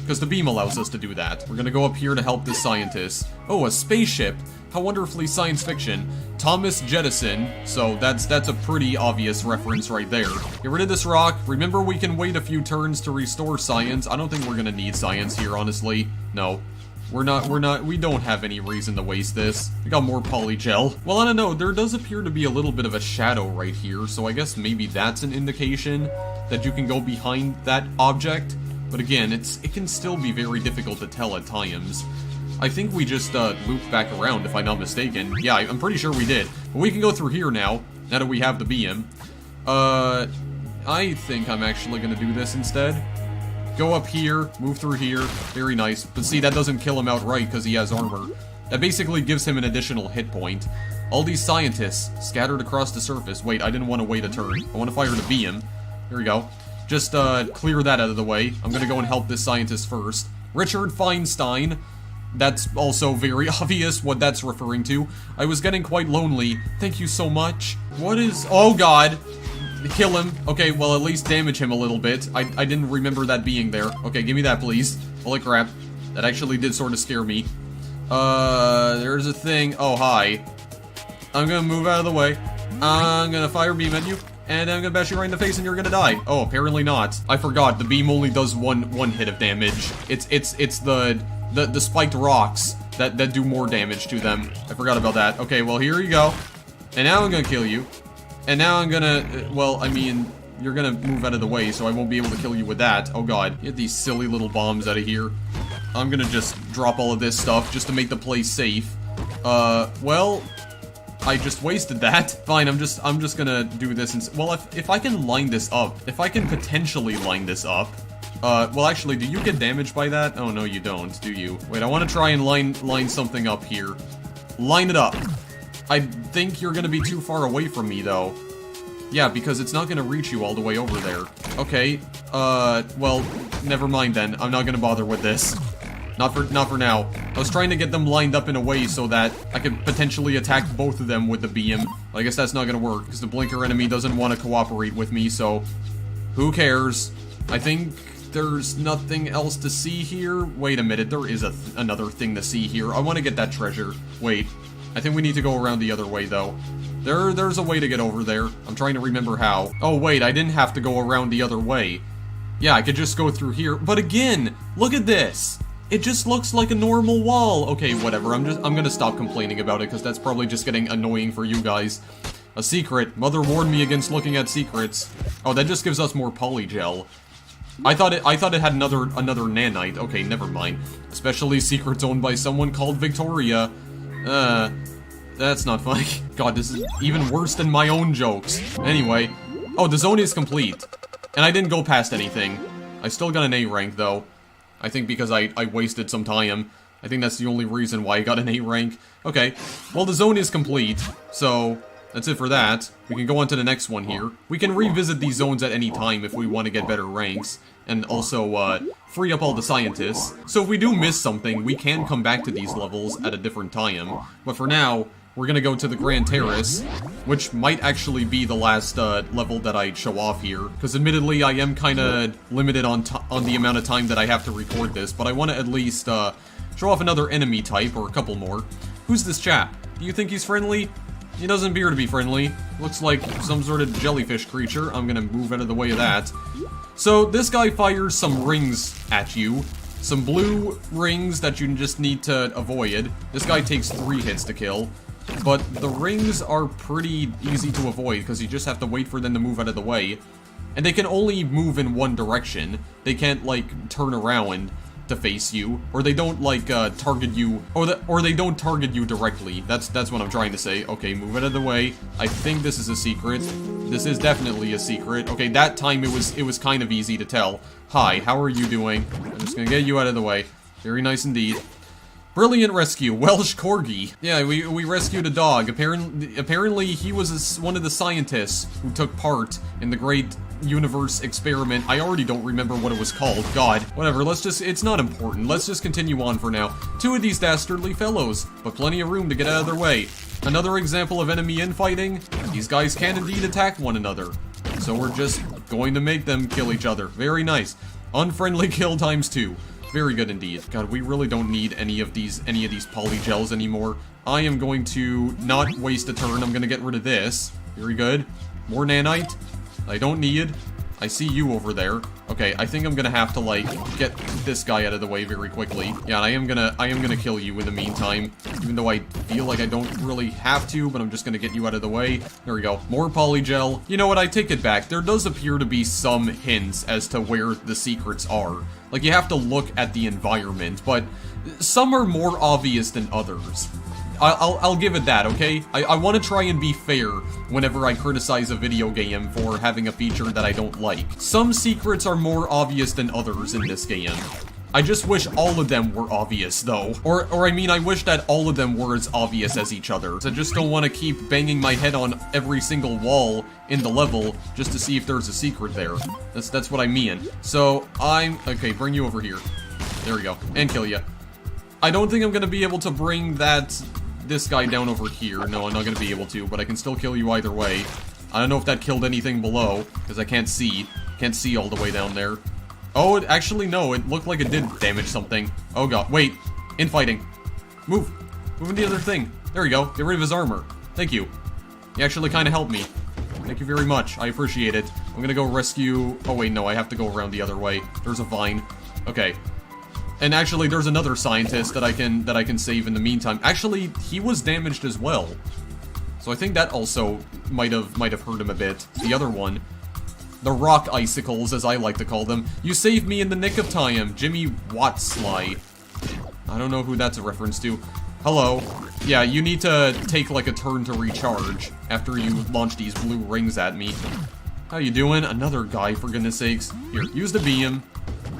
because the beam allows us to do that. We're gonna go up here to help this scientist. Oh, a spaceship. How wonderfully science fiction. Thomas Jedison, so that's a pretty obvious reference right there. Get rid of this rock. Remember, we can wait a few turns to restore science. I don't think we're gonna need science here, honestly. No. We don't have any reason to waste this. We got more polygel. Well, I don't know, there does appear to be a little bit of a shadow right here, so I guess maybe that's an indication that you can go behind that object. But again, it can still be very difficult to tell at times. I think we just looped back around, if I'm not mistaken. Yeah, I'm pretty sure we did. But we can go through here now that we have the BM. I think I'm actually gonna do this instead. Go up here, move through here. Very nice. But see, that doesn't kill him outright because he has armor. That basically gives him an additional hit point. All these scientists scattered across the surface. Wait, I didn't want to wait a turn. I want to fire the beam. Here we go. Just clear that out of the way. I'm gonna go and help this scientist first. Richard Feinstein. That's also very obvious what that's referring to. I was getting quite lonely. Thank you so much. What is... Oh, God. Kill him. Okay, well, at least damage him a little bit. I didn't remember that being there. Okay, give me that, please. Holy crap. That actually did sort of scare me. There's a thing. Oh, hi. I'm gonna move out of the way. I'm gonna fire beam at you. And I'm gonna bash you right in the face and you're gonna die. Oh, apparently not. I forgot. The beam only does one hit of damage. It's the spiked rocks that do more damage to them. I forgot about that. Okay, well, here you go. And now I'm gonna kill you. And now I'm gonna, well, I mean, you're gonna move out of the way, so I won't be able to kill you with that. Oh god, get these silly little bombs out of here. I'm gonna just drop all of this stuff just to make the place safe. Well, I just wasted that. Fine, I'm just gonna do this and, well, if I can line this up, if I can potentially line this up, well, actually, do you get damaged by that? Oh, no, you don't, do you? Wait, I want to try and line something up here. Line it up. I think you're gonna be too far away from me, though. Yeah, because it's not gonna reach you all the way over there. Okay, well, never mind then. I'm not gonna bother with this. Not for now. I was trying to get them lined up in a way so that I could potentially attack both of them with the beam. I guess that's not gonna work, because the blinker enemy doesn't want to cooperate with me, so... Who cares? I think there's nothing else to see here. Wait a minute, there is another thing to see here. I want to get that treasure. Wait. I think we need to go around the other way, though. There's a way to get over there. I'm trying to remember how. Oh, wait, I didn't have to go around the other way. Yeah, I could just go through here. But again, look at this. It just looks like a normal wall. Okay, whatever. I'm gonna stop complaining about it, because that's probably just getting annoying for you guys. A secret. Mother warned me against looking at secrets. Oh, that just gives us more polygel. I thought it had another nanite. Okay, never mind. Especially secrets owned by someone called Victoria. That's not funny. God, this is even worse than my own jokes. Anyway. Oh, the zone is complete. And I didn't go past anything. I still got an A rank, though. I think because I wasted some time. I think that's the only reason why I got an A rank. Okay. Well, the zone is complete. So, that's it for that. We can go on to the next one here. We can revisit these zones at any time if we want to get better ranks. And also, free up all the scientists. So if we do miss something, we can come back to these levels at a different time. But for now, we're gonna go to the Grand Terrace, which might actually be the last level that I show off here. Because admittedly, I am kinda limited on the amount of time that I have to record this, but I want to at least show off another enemy type, or a couple more. Who's this chap? Do you think he's friendly? He doesn't appear to be friendly. Looks like some sort of jellyfish creature. I'm gonna move out of the way of that. So, this guy fires some rings at you. Some blue rings that you just need to avoid. This guy takes 3 hits to kill. But the rings are pretty easy to avoid, because you just have to wait for them to move out of the way. And they can only move in one direction. They can't, like, turn around to face you, or they don't, like, target you, or they don't target you directly. That's what I'm trying to say. Okay, move out of the way. I think this is a secret. This is definitely a secret. Okay, that time it was kind of easy to tell. Hi, how are you doing? I'm just gonna get you out of the way. Very nice indeed. Brilliant rescue, Welsh Corgi. Yeah, we rescued a dog. Apparently he was one of the scientists who took part in the great universe experiment. I already don't remember what it was called. God. Whatever, it's not important. Let's just continue on for now. 2 of these dastardly fellows, but plenty of room to get out of their way. Another example of enemy infighting. These guys can indeed attack one another. So we're just going to make them kill each other. Very nice. Unfriendly kill times 2. Very good indeed. God, we really don't need any of these polygels anymore. I am going to not waste a turn. I'm going to get rid of this. Very good. More nanite. I don't need. I see you over there. Okay, I think I'm gonna have to, like, get this guy out of the way very quickly. Yeah, and I am gonna kill you in the meantime. Even though I feel like I don't really have to, but I'm just gonna get you out of the way. There we go. More polygel. You know what, I take it back. There does appear to be some hints as to where the secrets are. Like, you have to look at the environment, but some are more obvious than others. I'll give it that, okay? I want to try and be fair whenever I criticize a video game for having a feature that I don't like. Some secrets are more obvious than others in this game. I just wish all of them were obvious, though. Or I mean, I wish that all of them were as obvious as each other. I just don't want to keep banging my head on every single wall in the level just to see if there's a secret there. That's what I mean. So, okay, bring you over here. There we go. And kill you. I don't think I'm gonna be able to bring this guy down over here. No, I'm not gonna be able to, but I can still kill you either way. I don't know if that killed anything below, because I can't see. Can't see all the way down there. Oh, actually, no, it looked like it did damage something. Oh god, wait. Infighting. Move. Move in the other thing. There we go. Get rid of his armor. Thank you. You actually kind of helped me. Thank you very much. I appreciate it. I'm gonna go rescue... Oh, wait, no, I have to go around the other way. There's a vine. Okay. And actually, there's another scientist that I can save in the meantime. Actually, he was damaged as well. So I think that also might have hurt him a bit. The other one. The rock icicles, as I like to call them. You saved me in the nick of time, Jimmy Wattsly. I don't know who that's a reference to. Hello. Yeah, you need to take like a turn to recharge after you launch these blue rings at me. How you doing? Another guy, for goodness sakes. Here, use the beam.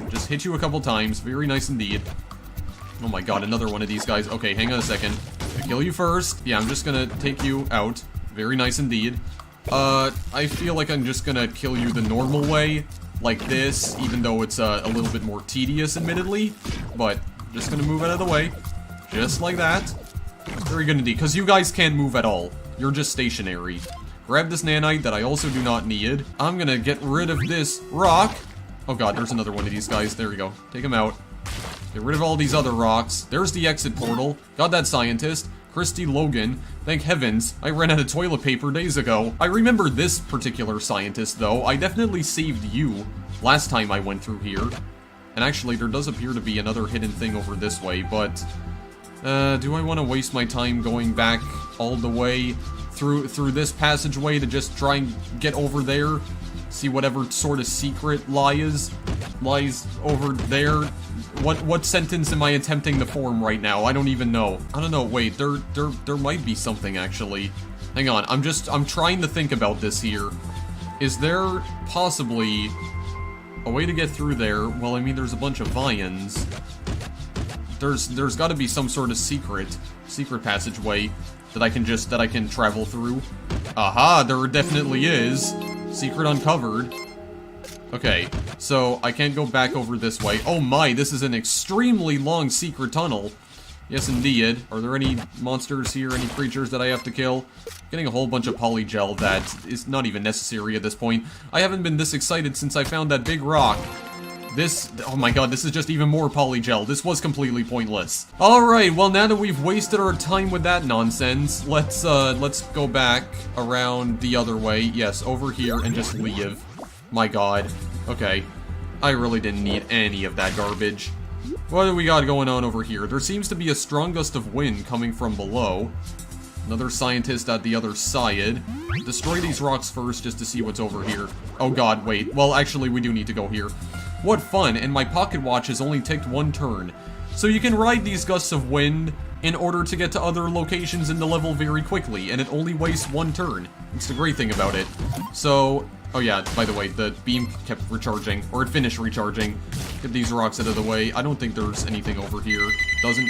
Just hit you a couple times. Very nice indeed. Oh my god, another one of these guys. Okay, hang on a second. I'll kill you first. Yeah, I'm just gonna take you out. Very nice indeed. I feel like I'm just gonna kill you the normal way. Like this, even though it's a little bit more tedious, admittedly. But, just gonna move out of the way. Just like that. Very good indeed, because you guys can't move at all. You're just stationary. Grab this nanite that I also do not need. I'm gonna get rid of this rock. Oh god, there's another one of these guys. There we go. Take him out. Get rid of all these other rocks. There's the exit portal. Got that scientist. Christy Logan. Thank heavens, I ran out of toilet paper days ago. I remember this particular scientist, though. I definitely saved you last time I went through here. And actually, there does appear to be another hidden thing over this way, but... do I want to waste my time going back all the way through this passageway to just try and get over there? See whatever sort of secret lies over there. What sentence am I attempting to form right now? I don't even know. I don't know. Wait, there might be something actually. Hang on. I'm trying to think about this here. Is there possibly a way to get through there? Well, I mean, there's a bunch of vines. There's got to be some sort of secret passageway that I can travel through. Aha, there definitely is. Secret uncovered. Okay, so I can't go back over this way. Oh my, this is an extremely long secret tunnel. Yes, indeed. Are there any monsters here, any creatures that I have to kill? Getting a whole bunch of polygel that is not even necessary at this point. I haven't been this excited since I found that big rock. Oh my god, this is just even more polygel. This was completely pointless. Alright, well now that we've wasted our time with that nonsense, let's go back around the other way. Yes, over here and just leave. My god. Okay. I really didn't need any of that garbage. What do we got going on over here? There seems to be a strong gust of wind coming from below. Another scientist at the other side. Destroy these rocks first just to see what's over here. Oh god, wait. Well, actually, we do need to go here. What fun, and my pocket watch has only ticked one turn. So you can ride these gusts of wind in order to get to other locations in the level very quickly, and it only wastes one turn. It's the great thing about it. So, oh yeah, by the way, the beam kept recharging, or it finished recharging. Get these rocks out of the way. I don't think there's anything over here. Doesn't...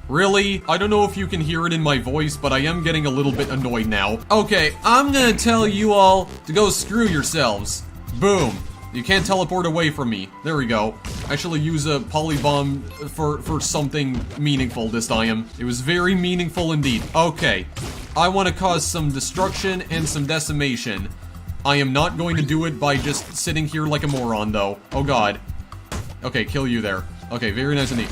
Really? I don't know if you can hear it in my voice, but I am getting a little bit annoyed now. Okay, I'm gonna tell you all to go screw yourselves. Boom. You can't teleport away from me. There we go. Actually use a polybomb for something meaningful this time. It was very meaningful indeed. Okay. I want to cause some destruction and some decimation. I am not going to do it by just sitting here like a moron, though. Oh god. Okay, kill you there. Okay, very nice indeed.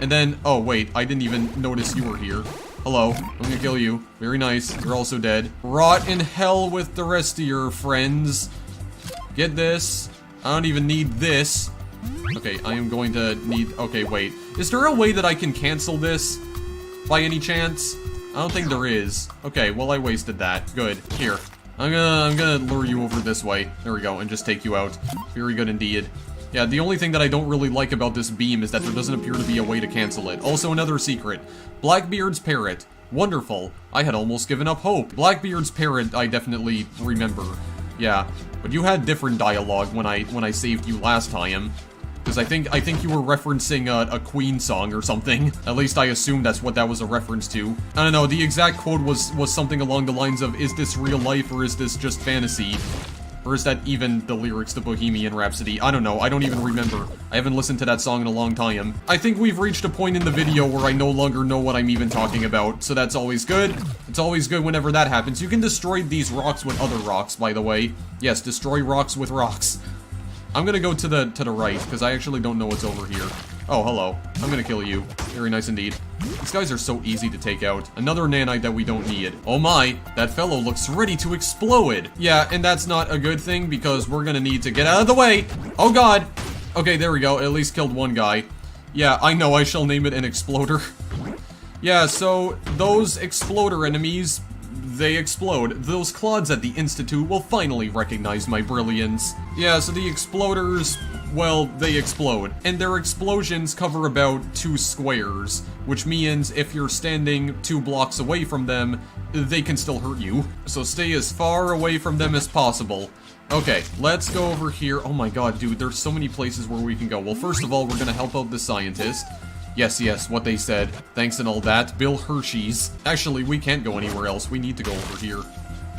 And then, oh wait, I didn't even notice you were here. Hello, I'm gonna kill you. Very nice, you're also dead. Rot in hell with the rest of your friends. Get this. I don't even need this. Okay, I am going to need... Okay, wait. Is there a way that I can cancel this? By any chance? I don't think there is. Okay, well, I wasted that. Good. Here. I'm gonna lure you over this way. There we go, and just take you out. Very good indeed. Yeah, the only thing that I don't really like about this beam is that there doesn't appear to be a way to cancel it. Also, another secret. Blackbeard's parrot. Wonderful. I had almost given up hope. Blackbeard's parrot, I definitely remember. Yeah, but you had different dialogue when I saved you last time. Because I think you were referencing a Queen song or something. At least I assume that's what that was a reference to. I don't know, the exact quote was something along the lines of, is this real life or is this just fantasy? Or is that even the lyrics to Bohemian Rhapsody? I don't know, I don't even remember. I haven't listened to that song in a long time. I think we've reached a point in the video where I no longer know what I'm even talking about, so that's always good. It's always good whenever that happens. You can destroy these rocks with other rocks, by the way. Yes, destroy rocks with rocks. I'm gonna go to the right, because I actually don't know what's over here. Oh, hello. I'm gonna kill you. Very nice indeed. These guys are so easy to take out. Another nanite that we don't need. Oh my, that fellow looks ready to explode. Yeah, and that's not a good thing, because we're gonna need to get out of the way. Oh god. Okay, there we go. At least killed one guy. Yeah, I know, I shall name it an exploder. Yeah, so those exploder enemies, they explode. Those clods at the Institute will finally recognize my brilliance. Yeah, so the exploders, well, they explode. And their explosions cover about 2 squares, which means if you're standing 2 blocks away from them, they can still hurt you. So stay as far away from them as possible. Okay, let's go over here. Oh my god, dude, there's so many places where we can go. Well, first of all, we're gonna help out the scientist. Yes, yes, what they said. Thanks and all that. Bill Hershey's. Actually, we can't go anywhere else. We need to go over here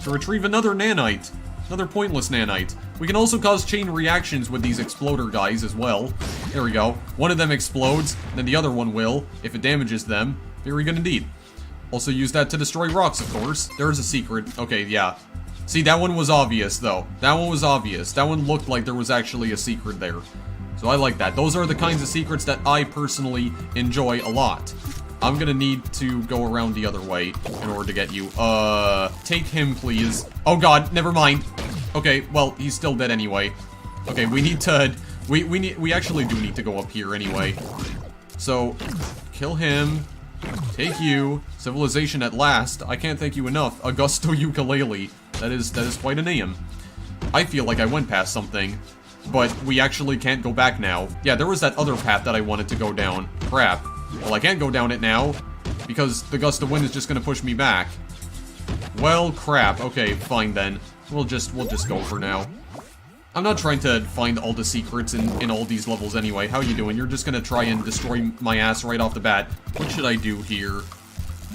to retrieve another nanite. Another pointless nanite. We can also cause chain reactions with these exploder guys as well. There we go. One of them explodes, then the other one will, if it damages them. Very good indeed. Also use that to destroy rocks, of course. There's a secret. Okay, yeah. See, that one was obvious, though. That one was obvious. That one looked like there was actually a secret there. So I like that. Those are the kinds of secrets that I personally enjoy a lot. I'm gonna need to go around the other way in order to get you. Take him, please. Oh god, never mind. Okay, well, he's still dead anyway. Okay, we need to... We actually do need to go up here anyway. So, kill him. Take you. Civilization at last. I can't thank you enough. Augusto Ukulele. That is quite a name. I feel like I went past something. But we actually can't go back now. Yeah, there was that other path that I wanted to go down. Crap. Well, I can't go down it now, because the gust of wind is just gonna push me back. Well, crap. Okay, fine then. We'll just go for now. I'm not trying to find all the secrets in all these levels anyway. How you doing? You're just gonna try and destroy my ass right off the bat. What should I do here?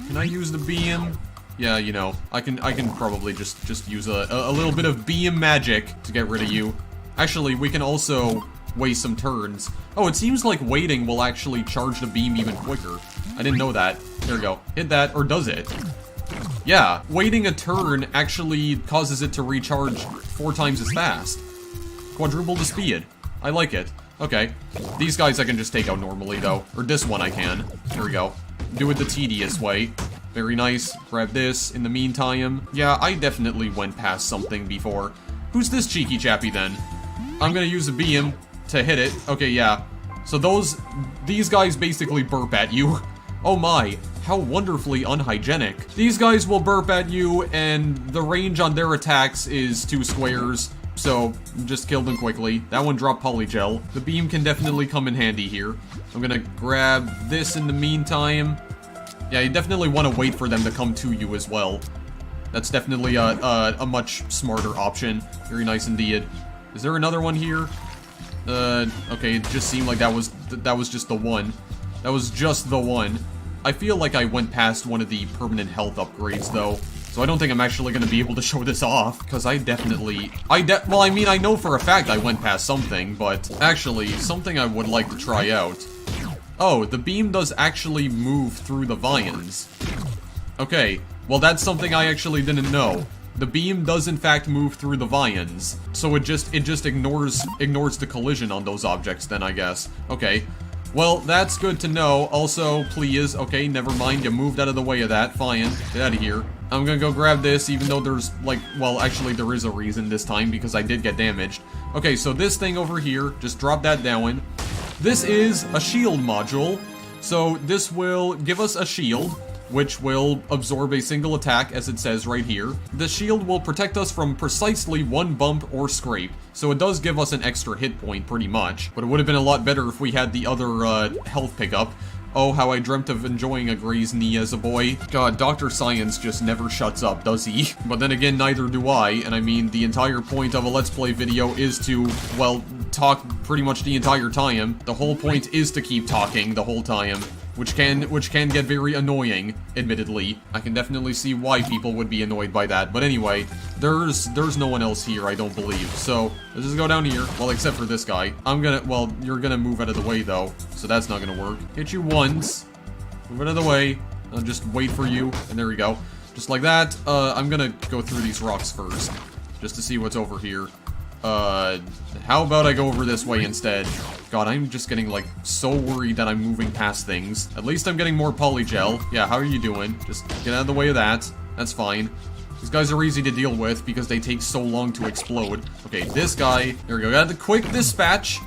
Can I use the beam? Yeah, you know, I can probably just use a little bit of beam magic to get rid of you. Actually, we can also waste some turns. Oh, it seems like waiting will actually charge the beam even quicker. I didn't know that. There we go. Hit that, or does it? Yeah, waiting a turn actually causes it to recharge 4 times as fast. Quadruple the speed. I like it. Okay. These guys I can just take out normally, though. Or this one I can. There we go. Do it the tedious way. Very nice. Grab this in the meantime. Yeah, I definitely went past something before. Who's this cheeky chappy, then? I'm gonna use a beam to hit it. Okay, yeah. So these guys basically burp at you. Oh my, how wonderfully unhygienic. These guys will burp at you, and the range on their attacks is 2 squares. So, just kill them quickly. That one dropped polygel. The beam can definitely come in handy here. I'm gonna grab this in the meantime. Yeah, you definitely want to wait for them to come to you as well. That's definitely a much smarter option. Very nice indeed. Is there another one here? Okay, it just seemed like that was just the one. That was just the one. I feel like I went past one of the permanent health upgrades, though. So I don't think I'm actually going to be able to show this off, because I definitely... well, I mean, I know for a fact I went past something, but actually, something I would like to try out. Oh, the beam does actually move through the vines. Okay, well, that's something I actually didn't know. The beam does in fact move through the vines, so it just ignores the collision on those objects then, I guess. Okay, Well, that's good to know. Also, please, okay, never mind, you moved out of the way of that. Fine, get out of here. I'm gonna go grab this, even though there's, like, well, actually there is a reason this time, because I did get damaged. Okay, so this thing over here, just drop that down. This is a shield module, so this will give us a shield, which will absorb a single attack, as it says right here. The shield will protect us from precisely one bump or scrape, so it does give us an extra hit point, pretty much. But it would have been a lot better if we had the other health pickup. Oh, how I dreamt of enjoying a grazed knee as a boy. God, Dr. Science just never shuts up, does he? But then again, neither do I, and I mean, the entire point of a Let's Play video is to, well, talk pretty much the entire time. The whole point is to keep talking the whole time. Which can get very annoying, admittedly. I can definitely see why people would be annoyed by that. But anyway, there's no one else here, I don't believe. So, let's just go down here. Well, except for this guy. Well, you're gonna move out of the way, though. So that's not gonna work. Hit you once. Move out of the way. I'll just wait for you. And there we go. Just like that. I'm gonna go through these rocks first. Just to see what's over here. How about I go over this way instead? God, I'm just getting, like, so worried that I'm moving past things. At least I'm getting more polygel. Yeah, how are you doing? Just get out of the way of that. That's fine. These guys are easy to deal with because they take so long to explode. Okay, this guy. There we go. Got the quick dispatch.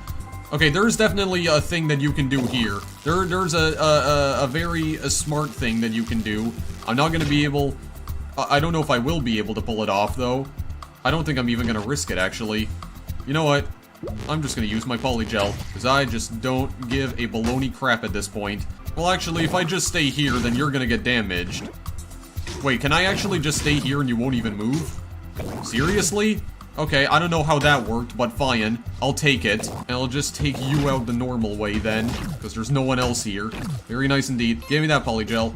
Okay, there's definitely a thing that you can do here. There's a very smart thing that you can do. I'm not gonna be able... I don't know if I will be able to pull it off, though. I don't think I'm even gonna risk it, actually. You know what? I'm just gonna use my polygel, because I just don't give a baloney crap at this point. Well, actually, if I just stay here, then you're gonna get damaged. Wait, can I actually just stay here and you won't even move? Seriously? Okay, I don't know how that worked, but fine. I'll take it. And I'll just take you out the normal way, then, because there's no one else here. Very nice indeed. Give me that polygel.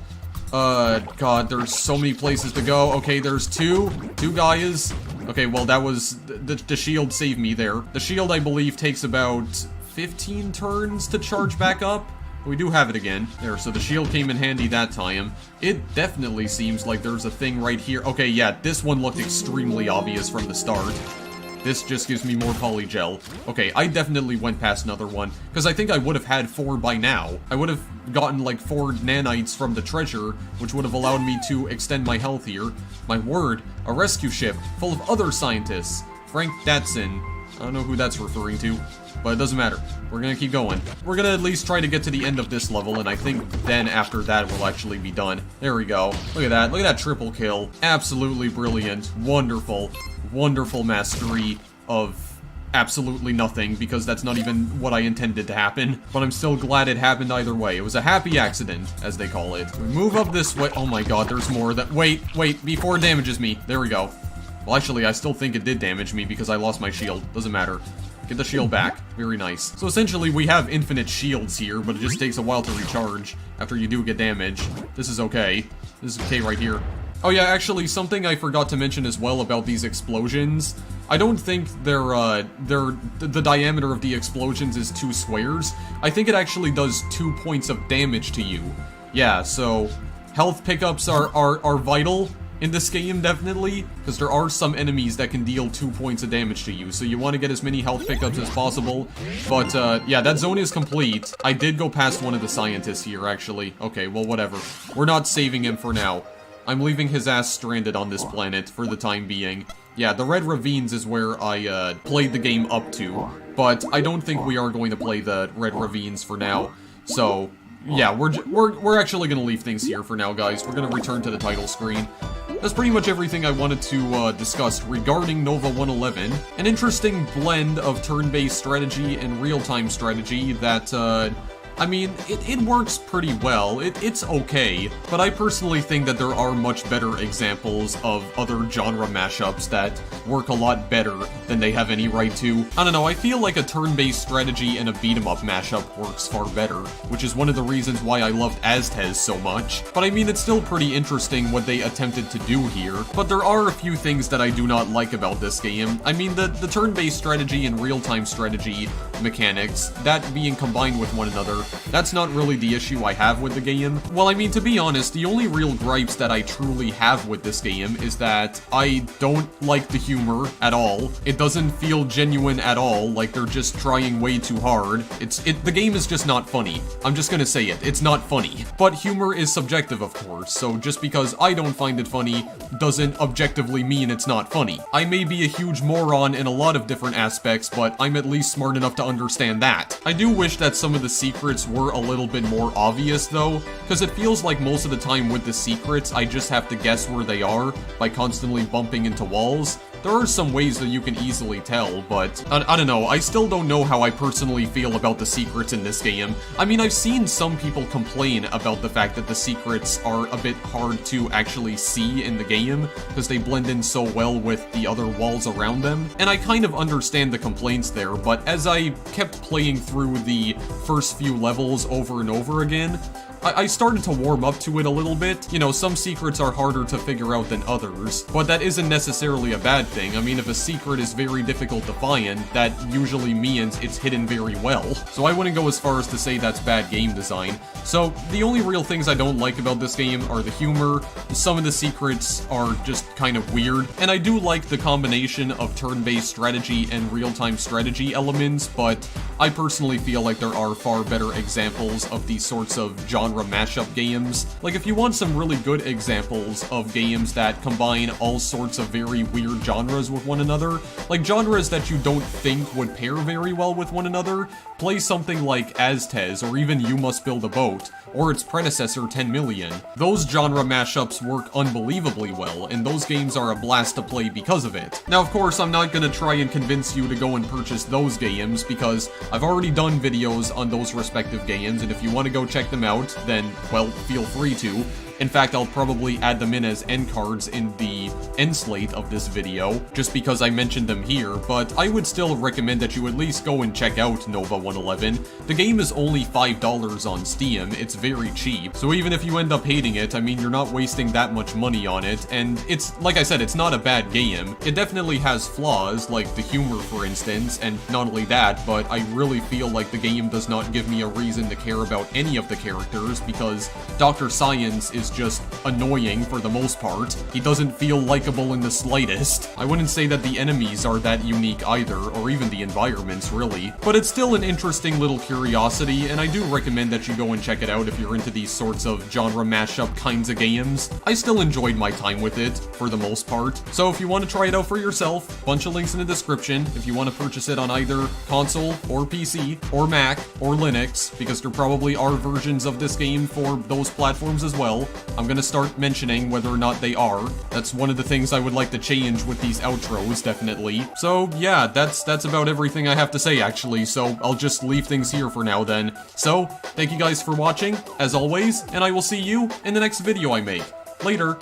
God, there's so many places to go. Okay, there's two guys. Okay, well, that was... The shield saved me there. The shield, I believe, takes about 15 turns to charge back up. We do have it again. There, so the shield came in handy that time. It definitely seems like there's a thing right here. Okay, yeah, this one looked extremely obvious from the start. This just gives me more polygel. Okay, I definitely went past another one, because I think I would have had 4 by now. I would have gotten like 4 nanites from the treasure, which would have allowed me to extend my health here. My word, a rescue ship full of other scientists. Frank Datsun. I don't know who that's referring to, but it doesn't matter. We're gonna keep going. We're gonna at least try to get to the end of this level, and I think then after that we'll actually be done. There we go. Look at that. Look at that triple kill. Absolutely brilliant. Wonderful. Wonderful mastery of absolutely nothing, because that's not even what I intended to happen. But I'm still glad it happened either way. It was a happy accident, as they call it. We move up this way. Oh my god, there's more that- Wait, before it damages me. There we go. Well, actually, I still think it did damage me because I lost my shield. Doesn't matter. Get the shield back. Very nice. So essentially, we have infinite shields here, but it just takes a while to recharge after you do get damage. This is okay. This is okay right here. Oh yeah, actually, something I forgot to mention as well about these explosions. I don't think the diameter of the explosions is 2 squares. I think it actually does 2 points of damage to you. Yeah, so health pickups are vital in this game, definitely, because there are some enemies that can deal 2 points of damage to you, so you want to get as many health pickups as possible. But, yeah, that zone is complete. I did go past one of the scientists here, actually. Okay, well, whatever. We're not saving him for now. I'm leaving his ass stranded on this planet for the time being. Yeah, the Red Ravines is where I, played the game up to, but I don't think we are going to play the Red Ravines for now, so... Yeah, we're actually gonna leave things here for now, guys. We're gonna return to the title screen. That's pretty much everything I wanted to discuss regarding Nova-111. An interesting blend of turn-based strategy and real-time strategy that, I mean, it works pretty well. It's okay, but I personally think that there are much better examples of other genre mashups that work a lot better than they have any right to. I don't know, I feel like a turn-based strategy and a beat-em-up mashup works far better, which is one of the reasons why I loved Aztez so much. But I mean, it's still pretty interesting what they attempted to do here, but there are a few things that I do not like about this game. I mean, the turn-based strategy and real-time strategy mechanics, that being combined with one another, that's not really the issue I have with the game. Well, I mean, to be honest, the only real gripes that I truly have with this game is that I don't like the humor at all. It doesn't feel genuine at all, like they're just trying way too hard. The game is just not funny. I'm just gonna say it, it's not funny. But humor is subjective, of course, so just because I don't find it funny doesn't objectively mean it's not funny. I may be a huge moron in a lot of different aspects, but I'm at least smart enough to understand that. I do wish that some of the secrets were a little bit more obvious though, because it feels like most of the time with the secrets, I just have to guess where they are by constantly bumping into walls. There are some ways that you can easily tell, but I don't know, I still don't know how I personally feel about the secrets in this game. I mean, I've seen some people complain about the fact that the secrets are a bit hard to actually see in the game, because they blend in so well with the other walls around them, and I kind of understand the complaints there, but as I kept playing through the first few levels over and over again, I started to warm up to it a little bit. You know, some secrets are harder to figure out than others, but that isn't necessarily a bad thing. I mean, if a secret is very difficult to find, that usually means it's hidden very well. So I wouldn't go as far as to say that's bad game design. So the only real things I don't like about this game are the humor, some of the secrets are just kind of weird, and I do like the combination of turn-based strategy and real-time strategy elements, but I personally feel like there are far better examples of these sorts of genre mashup games. Like, if you want some really good examples of games that combine all sorts of very weird genres with one another, like genres that you don't think would pair very well with one another, play something like Aztez or even You Must Build a Boat, or its predecessor 10 Million. Those genre mashups work unbelievably well, and those games are a blast to play because of it. Now, of course, I'm not gonna try and convince you to go and purchase those games, because I've already done videos on those respective games, and if you want to go check them out, then, well, feel free to. In fact, I'll probably add them in as end cards in the end slate of this video, just because I mentioned them here, but I would still recommend that you at least go and check out Nova-111. The game is only $5 on Steam, it's very cheap, so even if you end up hating it, I mean, you're not wasting that much money on it, and it's, like I said, it's not a bad game. It definitely has flaws, like the humor, for instance, and not only that, but I really feel like the game does not give me a reason to care about any of the characters, because Dr. Science is just annoying for the most part. He doesn't feel likable in the slightest. I wouldn't say that the enemies are that unique either, or even the environments, really. But it's still an interesting little curiosity, and I do recommend that you go and check it out if you're into these sorts of genre mashup kinds of games. I still enjoyed my time with it, for the most part. So if you want to try it out for yourself, bunch of links in the description. If you want to purchase it on either console, or PC, or Mac, or Linux, because there probably are versions of this game for those platforms as well. I'm gonna start mentioning whether or not they are. That's one of the things I would like to change with these outros, definitely. So yeah, that's about everything I have to say, actually, so I'll just leave things here for now then. So, thank you guys for watching, as always, and I will see you in the next video I make. Later!